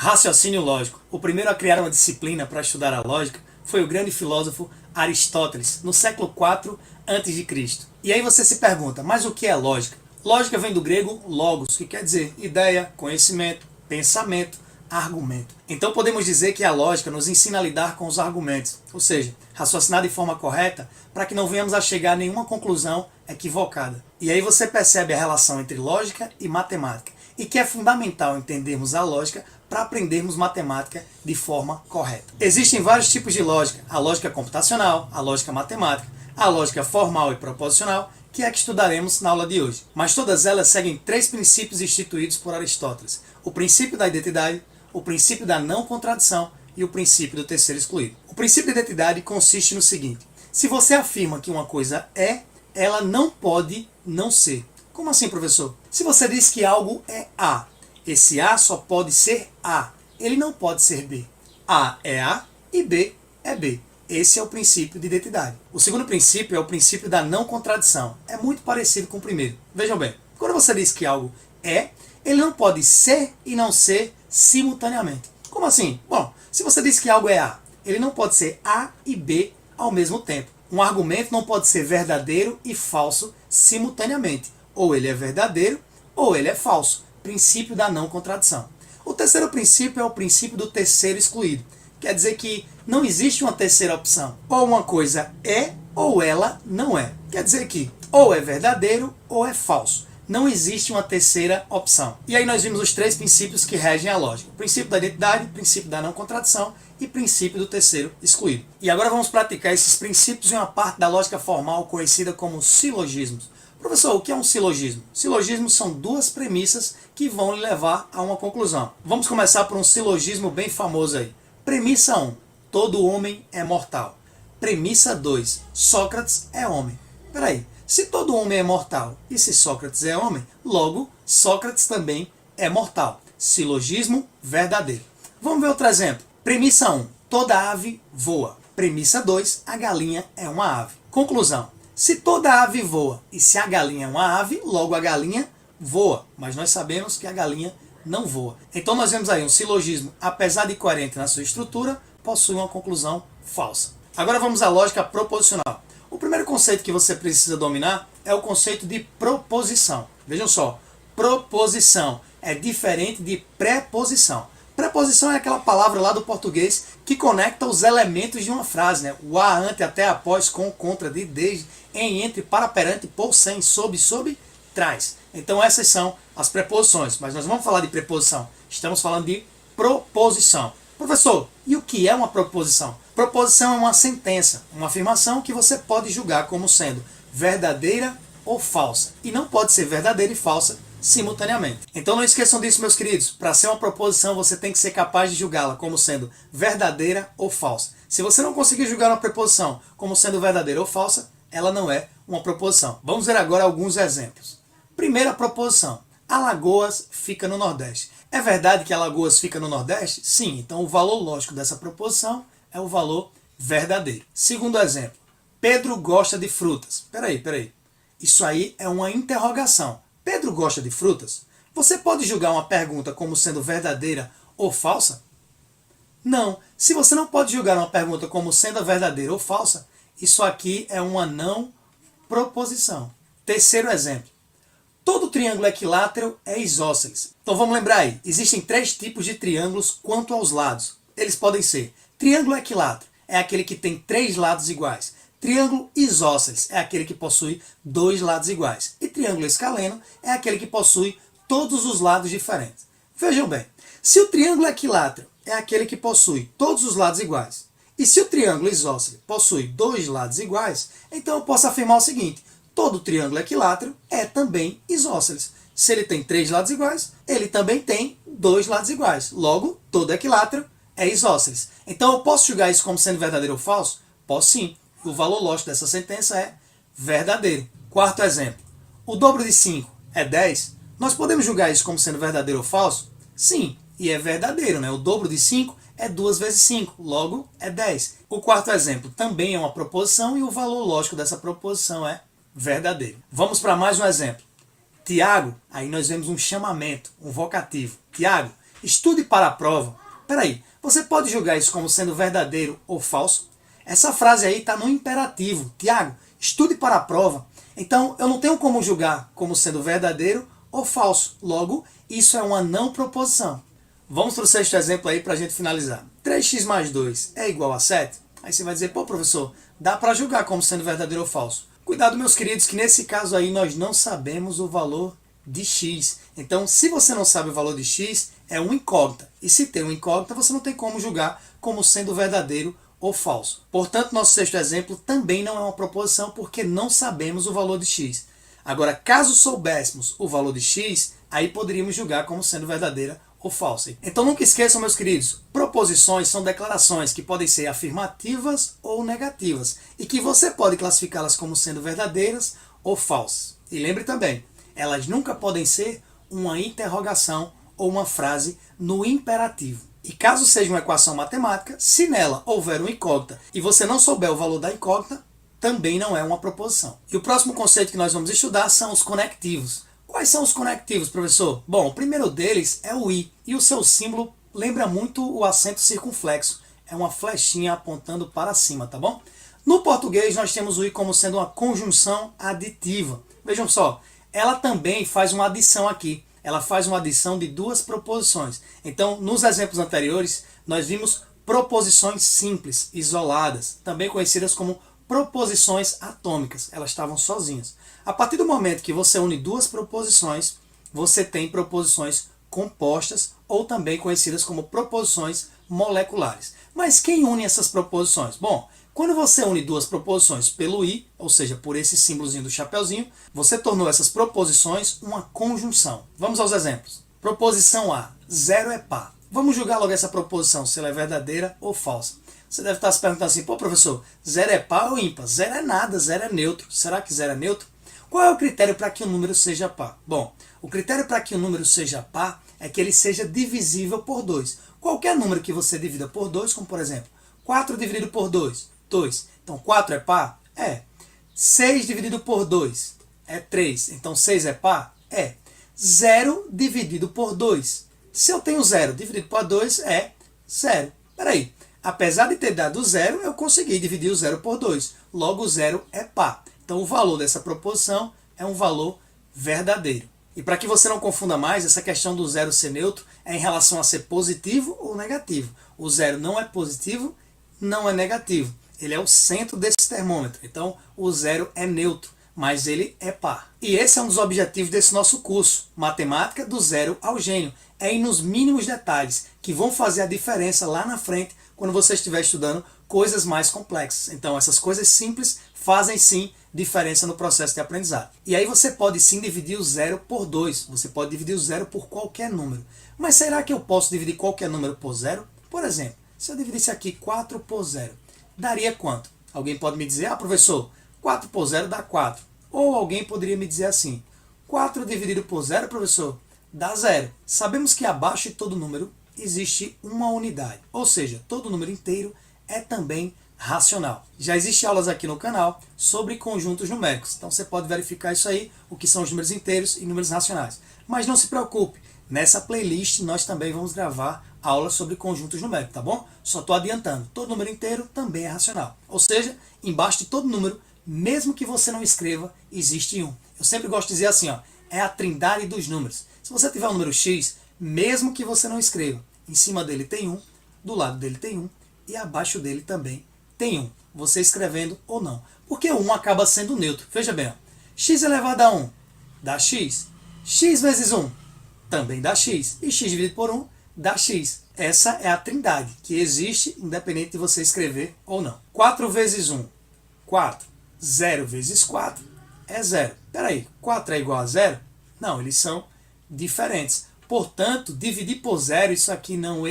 Raciocínio lógico. O primeiro a criar uma disciplina para estudar a lógica foi o grande filósofo Aristóteles, no século IV a.C. E aí você se pergunta, mas o que é lógica? Lógica vem do grego logos, que quer dizer ideia, conhecimento, pensamento, argumento. Então podemos dizer que a lógica nos ensina a lidar com os argumentos, ou seja, raciocinar de forma correta para que não venhamos a chegar a nenhuma conclusão equivocada. E aí você percebe a relação entre lógica e matemática, e que é fundamental entendermos a lógica para aprendermos matemática de forma correta. Existem vários tipos de lógica: a lógica computacional, a lógica matemática, a lógica formal e proposicional, que é a que estudaremos na aula de hoje. Mas todas elas seguem três princípios instituídos por Aristóteles: o princípio da identidade, o princípio da não contradição e o princípio do terceiro excluído. O princípio da identidade consiste no seguinte: se você afirma que uma coisa é, ela não pode não ser. Como assim, professor? Se você diz que algo é A, esse A só pode ser A, ele não pode ser B. A é A e B é B. Esse é o princípio de identidade. O segundo princípio é o princípio da não contradição. É muito parecido com o primeiro. Vejam bem, quando você diz que algo é, ele não pode ser e não ser simultaneamente. Como assim? Bom, se você diz que algo é A, ele não pode ser A e B ao mesmo tempo. Um argumento não pode ser verdadeiro e falso simultaneamente. Ou ele é verdadeiro ou ele é falso. Princípio da não contradição. O terceiro princípio é o princípio do terceiro excluído. Quer dizer que não existe uma terceira opção. Ou uma coisa é ou ela não é. Quer dizer que ou é verdadeiro ou é falso. Não existe uma terceira opção. E aí nós vimos os três princípios que regem a lógica: o princípio da identidade, o princípio da não contradição e o princípio do terceiro excluído. E agora vamos praticar esses princípios em uma parte da lógica formal conhecida como silogismos. Professor, o que é um silogismo? Silogismos são duas premissas que vão lhe levar a uma conclusão. Vamos começar por um silogismo bem famoso aí. Premissa 1. Todo homem é mortal. Premissa 2. Sócrates é homem. Peraí, se todo homem é mortal e se Sócrates é homem, logo Sócrates também é mortal. Silogismo verdadeiro. Vamos ver outro exemplo. Premissa 1. Toda ave voa. Premissa 2. A galinha é uma ave. Conclusão. Se toda ave voa e se a galinha é uma ave, logo a galinha voa. Mas nós sabemos que a galinha não voa. Então nós vemos aí um silogismo, apesar de coerente na sua estrutura, possui uma conclusão falsa. Agora vamos à lógica proposicional. O primeiro conceito que você precisa dominar é o conceito de proposição. Vejam só, proposição é diferente de preposição. Preposição é aquela palavra lá do português que conecta os elementos de uma frase, né? O a, ante, até, após, com, contra, de, desde, em, entre, para, perante, por, sem, sob, traz. Então essas são as preposições, mas nós vamos falar de preposição. Estamos falando de proposição. Professor, e o que é uma proposição? Proposição é uma sentença, uma afirmação que você pode julgar como sendo verdadeira ou falsa. E não pode ser verdadeira e falsa simultaneamente. Então não esqueçam disso, meus queridos. Para ser uma proposição, você tem que ser capaz de julgá-la como sendo verdadeira ou falsa. Se você não conseguir julgar uma preposição como sendo verdadeira ou falsa, ela não é uma proposição. Vamos ver agora alguns exemplos. Primeira proposição. Alagoas fica no Nordeste. É verdade que Alagoas fica no Nordeste? Sim. Então o valor lógico dessa proposição é o valor verdadeiro. Segundo exemplo. Pedro gosta de frutas. Peraí. Isso aí é uma interrogação. Pedro gosta de frutas? Você pode julgar uma pergunta como sendo verdadeira ou falsa? Não. Se você não pode julgar uma pergunta como sendo verdadeira ou falsa, isso aqui é uma não proposição. Terceiro exemplo. Todo triângulo equilátero é isósceles. Então vamos lembrar aí. Existem três tipos de triângulos quanto aos lados. Eles podem ser: triângulo equilátero é aquele que tem três lados iguais. Triângulo isósceles é aquele que possui dois lados iguais. E triângulo escaleno é aquele que possui todos os lados diferentes. Vejam bem, se o triângulo equilátero é aquele que possui todos os lados iguais, e se o triângulo isósceles possui dois lados iguais, então eu posso afirmar o seguinte: todo triângulo equilátero é também isósceles. Se ele tem três lados iguais, ele também tem dois lados iguais. Logo, todo equilátero é isósceles. Então eu posso julgar isso como sendo verdadeiro ou falso? Posso sim. O valor lógico dessa sentença é verdadeiro. Quarto exemplo. O dobro de 5 é 10. Nós podemos julgar isso como sendo verdadeiro ou falso? Sim, e é verdadeiro, né? O dobro de 5 é 2 vezes 5, logo é 10. O quarto exemplo também é uma proposição e o valor lógico dessa proposição é verdadeiro. Vamos para mais um exemplo. Tiago, aí nós vemos um chamamento, um vocativo. Tiago, Estude para a prova. Peraí, você pode julgar isso como sendo verdadeiro ou falso? Essa frase aí está no imperativo. Tiago, estude para a prova. Então, eu não tenho como julgar como sendo verdadeiro ou falso. Logo, isso é uma não proposição. Vamos para o sexto exemplo aí para a gente finalizar. 3x mais 2 é igual a 7? Aí você vai dizer, pô, professor, dá para julgar como sendo verdadeiro ou falso. Cuidado, meus queridos, que nesse caso aí nós não sabemos o valor de x. Então, se você não sabe o valor de x, é uma incógnita. E se tem uma incógnita, você não tem como julgar como sendo verdadeiro ou falso. Portanto, nosso sexto exemplo também não é uma proposição porque não sabemos o valor de x. Agora, caso soubéssemos o valor de x, aí poderíamos julgar como sendo verdadeira ou falsa. Então nunca esqueçam, meus queridos, proposições são declarações que podem ser afirmativas ou negativas e que você pode classificá-las como sendo verdadeiras ou falsas. E lembre também, elas nunca podem ser uma interrogação ou uma frase no imperativo. E caso seja uma equação matemática, se nela houver uma incógnita e você não souber o valor da incógnita, também não é uma proposição. E o próximo conceito que nós vamos estudar são os conectivos. Quais são os conectivos, professor? Bom, o primeiro deles é o i, e o seu símbolo lembra muito o acento circunflexo. É uma flechinha apontando para cima, tá bom? No português, nós temos o i como sendo uma conjunção aditiva. Vejam só, ela também faz uma adição aqui. Ela faz uma adição de duas proposições. Então, nos exemplos anteriores, nós vimos proposições simples, isoladas, também conhecidas como proposições atômicas. Elas estavam sozinhas. A partir do momento que você une duas proposições, você tem proposições compostas ou também conhecidas como proposições moleculares. Mas quem une essas proposições? Bom, quando você une duas proposições pelo i, ou seja, por esse símbolozinho do chapeuzinho, você tornou essas proposições uma conjunção. Vamos aos exemplos. Proposição A, 0 é par. Vamos julgar logo essa proposição, se ela é verdadeira ou falsa. Você deve estar se perguntando assim, pô, professor, 0 é par ou ímpar? 0 é nada, 0 é neutro. Será que 0 é neutro? Qual é o critério para que um número seja par? Bom, o critério para que um número seja par é que ele seja divisível por 2. Qualquer número que você divida por 2, como por exemplo, 4 dividido por 2, 2. Então 4 é par? É. 6 dividido por 2 é 3. Então 6 é par? É. 0 dividido por 2. Se eu tenho 0 dividido por 2 é 0. Peraí. Apesar de ter dado 0, eu consegui dividir o 0 por 2. Logo, o 0 é par. Então, o valor dessa proposição é um valor verdadeiro. E para que você não confunda mais, essa questão do 0 ser neutro é em relação a ser positivo ou negativo. O 0 não é positivo, não é negativo. Ele é o centro desse termômetro. Então, o 0 é neutro, mas ele é par. E esse é um dos objetivos desse nosso curso, Matemática do Zero ao Gênio. É ir nos mínimos detalhes que vão fazer a diferença lá na frente quando você estiver estudando coisas mais complexas. Então, essas coisas simples fazem sim diferença no processo de aprendizado. E aí você pode sim dividir o 0 por 2. Você pode dividir o 0 por qualquer número. Mas será que eu posso dividir qualquer número por 0? Por exemplo, se eu dividisse aqui 4 por 0, daria quanto? Alguém pode me dizer, professor, 4 por 0 dá 4. Ou alguém poderia me dizer assim, 4 dividido por 0, professor, dá 0. Sabemos que abaixo de todo número existe uma unidade. Ou seja, todo número inteiro é também racional. Já existem aulas aqui no canal sobre conjuntos numéricos. Então você pode verificar isso aí, o que são os números inteiros e números racionais. Mas não se preocupe, nessa playlist nós também vamos gravar aulas sobre conjuntos numéricos, tá bom? Só estou adiantando, todo número inteiro também é racional. Ou seja, embaixo de todo número, mesmo que você não escreva, existe um. Eu sempre gosto de dizer assim, é a trindade dos números. Se você tiver um número x, mesmo que você não escreva, em cima dele tem 1, do lado dele tem 1 e abaixo dele também tem 1, você escrevendo ou não. Porque o 1 acaba sendo neutro. Veja bem, x elevado a 1 dá x. X vezes 1 também dá x. E x dividido por 1 dá x. Essa é a trindade que existe independente de você escrever ou não. 4 vezes 1, 4. 0 vezes 4 é 0. Peraí, 4 é igual a 0? Não, eles são diferentes. Portanto, dividir por 0, isso aqui não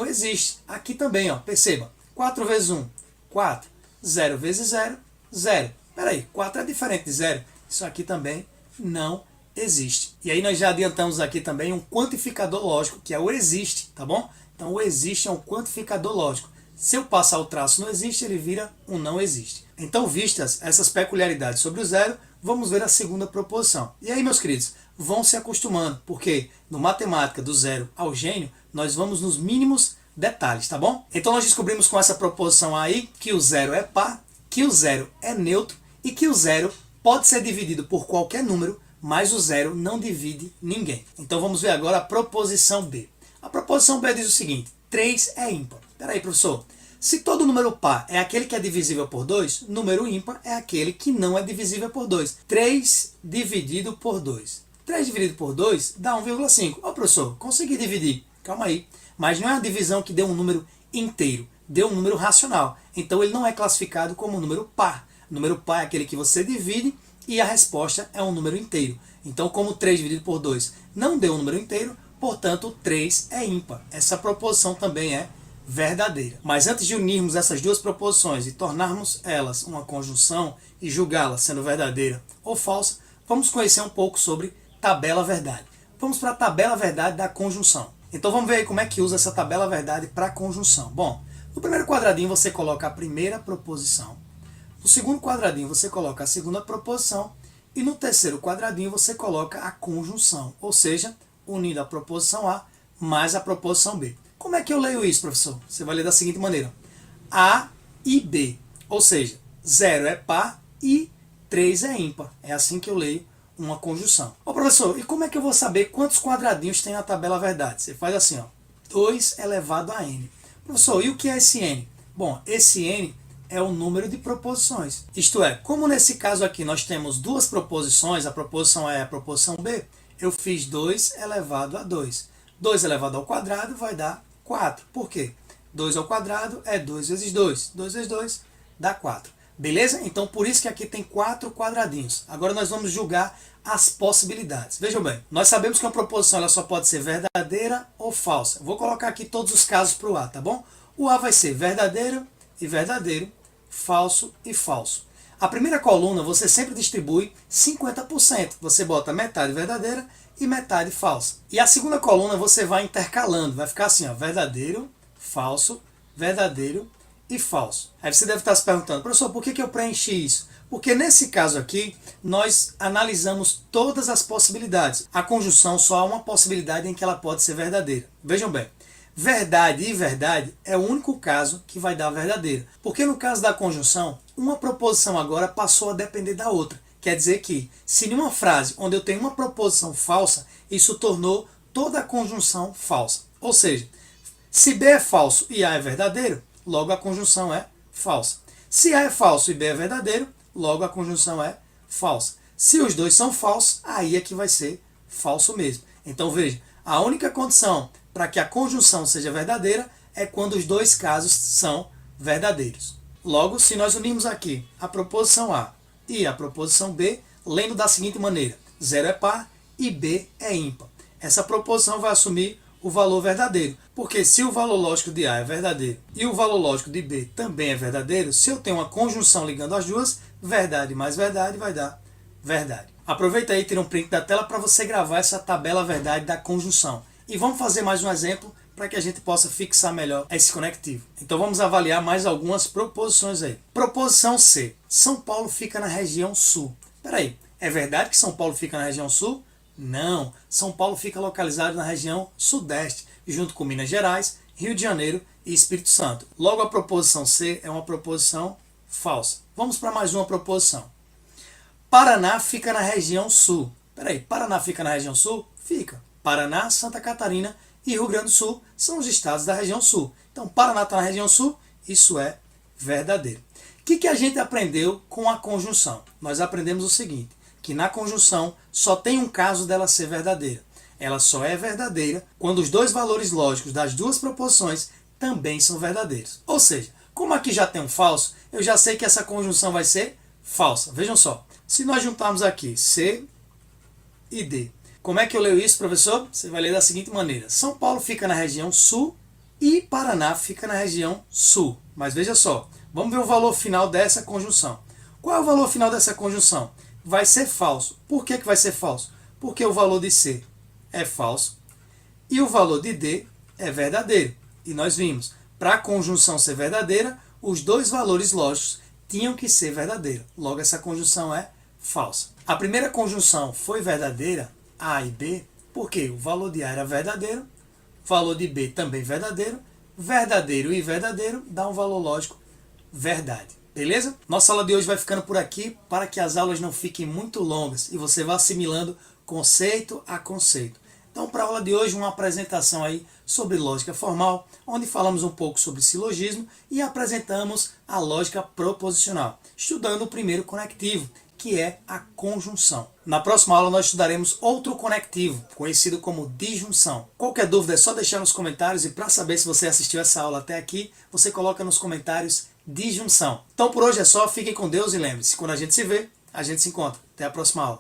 existe. Aqui também, perceba. 4 vezes 1, 4. 0 vezes 0, 0. Peraí, 4 é diferente de 0. Isso aqui também não existe. E aí nós já adiantamos aqui também um quantificador lógico, que é o existe, tá bom? Então o existe é um quantificador lógico. Se eu passar o traço no existe, ele vira um não existe. Então, vistas essas peculiaridades sobre o zero, vamos ver a segunda proposição. E aí, meus queridos, vão se acostumando, porque no matemática do zero ao gênio, nós vamos nos mínimos detalhes, tá bom? Então nós descobrimos com essa proposição aí que o zero é par, que o zero é neutro e que o zero pode ser dividido por qualquer número, mas o zero não divide ninguém. Então vamos ver agora a proposição B. A proposição B diz o seguinte: 3 é ímpar. Peraí, professor. Se todo número par é aquele que é divisível por 2, número ímpar é aquele que não é divisível por 2. 3 dividido por 2. 3 dividido por 2 dá 1,5. Ó, professor, consegui dividir. Calma aí. Mas não é a divisão que deu um número inteiro. Deu um número racional. Então ele não é classificado como número par. Número par é aquele que você divide e a resposta é um número inteiro. Então, como 3 dividido por 2 não deu um número inteiro, portanto, 3 é ímpar. Essa proposição também é verdadeira. Mas antes de unirmos essas duas proposições e tornarmos elas uma conjunção e julgá-la sendo verdadeira ou falsa, vamos conhecer um pouco sobre tabela verdade. Vamos para a tabela verdade da conjunção. Então vamos ver aí como é que usa essa tabela verdade para conjunção. Bom, no primeiro quadradinho você coloca a primeira proposição. No segundo quadradinho você coloca a segunda proposição. E no terceiro quadradinho você coloca a conjunção. Ou seja, unindo a proposição A mais a proposição B. Como é que eu leio isso, professor? Você vai ler da seguinte maneira: A e B. Ou seja, 0 é par e 3 é ímpar. É assim que eu leio uma conjunção. Ô professor, e como é que eu vou saber quantos quadradinhos tem na tabela verdade? Você faz assim, ó, 2 elevado a n. Professor, e o que é esse n? Bom, esse n é o número de proposições. Isto é, como nesse caso aqui nós temos duas proposições, a proposição A e a proposição B, eu fiz 2 elevado a 2. 2 elevado ao quadrado vai dar 4. Por quê? 2 ao quadrado é 2 vezes 2. 2 vezes 2 dá 4. Beleza? Então por isso que aqui tem 4 quadradinhos. Agora nós vamos julgar as possibilidades. Vejam bem, nós sabemos que uma proposição ela só pode ser verdadeira ou falsa. Vou colocar aqui todos os casos para o A, tá bom? O A vai ser verdadeiro e verdadeiro, falso e falso. A primeira coluna você sempre distribui 50%. Você bota metade verdadeira e metade falsa. E a segunda coluna você vai intercalando. Vai ficar assim, ó, verdadeiro, falso e falso. Aí você deve estar se perguntando, professor, por que eu preenchi isso? Porque nesse caso aqui, nós analisamos todas as possibilidades. A conjunção só há uma possibilidade em que ela pode ser verdadeira. Vejam bem, verdade e verdade é o único caso que vai dar verdadeira. Porque no caso da conjunção, uma proposição agora passou a depender da outra. Quer dizer que, se em uma frase onde eu tenho uma proposição falsa, isso tornou toda a conjunção falsa. Ou seja, se B é falso e A é verdadeiro, logo a conjunção é falsa. Se A é falso e B é verdadeiro, logo a conjunção é falsa. Se os dois são falsos, aí é que vai ser falso mesmo. Então veja, a única condição para que a conjunção seja verdadeira é quando os dois casos são verdadeiros. Logo, se nós unirmos aqui a proposição A e a proposição B, lendo da seguinte maneira: 0 é par e B é ímpar. Essa proposição vai assumir o valor verdadeiro, porque se o valor lógico de A é verdadeiro e o valor lógico de B também é verdadeiro, se eu tenho uma conjunção ligando as duas, verdade mais verdade vai dar verdade. Aproveita aí e tira um print da tela para você gravar essa tabela verdade da conjunção. E vamos fazer mais um exemplo para que a gente possa fixar melhor esse conectivo. Então vamos avaliar mais algumas proposições aí. Proposição C. São Paulo fica na região sul. Peraí, é verdade que São Paulo fica na região sul? Não. São Paulo fica localizado na região sudeste, junto com Minas Gerais, Rio de Janeiro e Espírito Santo. Logo a proposição C é uma proposição falsa. Vamos para mais uma proposição. Paraná fica na região sul. Peraí, Paraná fica na região sul? Fica. Paraná, Santa Catarina e Rio Grande do Sul são os estados da região sul. Então, Paraná está na região sul, isso é verdadeiro. O que a gente aprendeu com a conjunção? Nós aprendemos o seguinte, que na conjunção só tem um caso dela ser verdadeira. Ela só é verdadeira quando os dois valores lógicos das duas proposições também são verdadeiros. Ou seja, como aqui já tem um falso, eu já sei que essa conjunção vai ser falsa. Vejam só, se nós juntarmos aqui C e D, como é que eu leio isso, professor? Você vai ler da seguinte maneira. São Paulo fica na região sul e Paraná fica na região sul. Mas veja só, vamos ver o valor final dessa conjunção. Qual é o valor final dessa conjunção? Vai ser falso. Por que vai ser falso? Porque o valor de C é falso e o valor de D é verdadeiro. E nós vimos, para a conjunção ser verdadeira, os dois valores lógicos tinham que ser verdadeiros. Logo, essa conjunção é falsa. A primeira conjunção foi verdadeira, A e B, porque o valor de A era verdadeiro, o valor de B também verdadeiro, verdadeiro e verdadeiro dá um valor lógico verdade. Beleza? Nossa aula de hoje vai ficando por aqui para que as aulas não fiquem muito longas e você vá assimilando conceito a conceito. Então, para a aula de hoje, uma apresentação aí sobre lógica formal, onde falamos um pouco sobre silogismo e apresentamos a lógica proposicional, estudando o primeiro conectivo, que é a conjunção. Na próxima aula nós estudaremos outro conectivo, conhecido como disjunção. Qualquer dúvida é só deixar nos comentários, e para saber se você assistiu essa aula até aqui, você coloca nos comentários disjunção. Então por hoje é só, fiquem com Deus e lembre-se, quando a gente se vê, a gente se encontra. Até a próxima aula.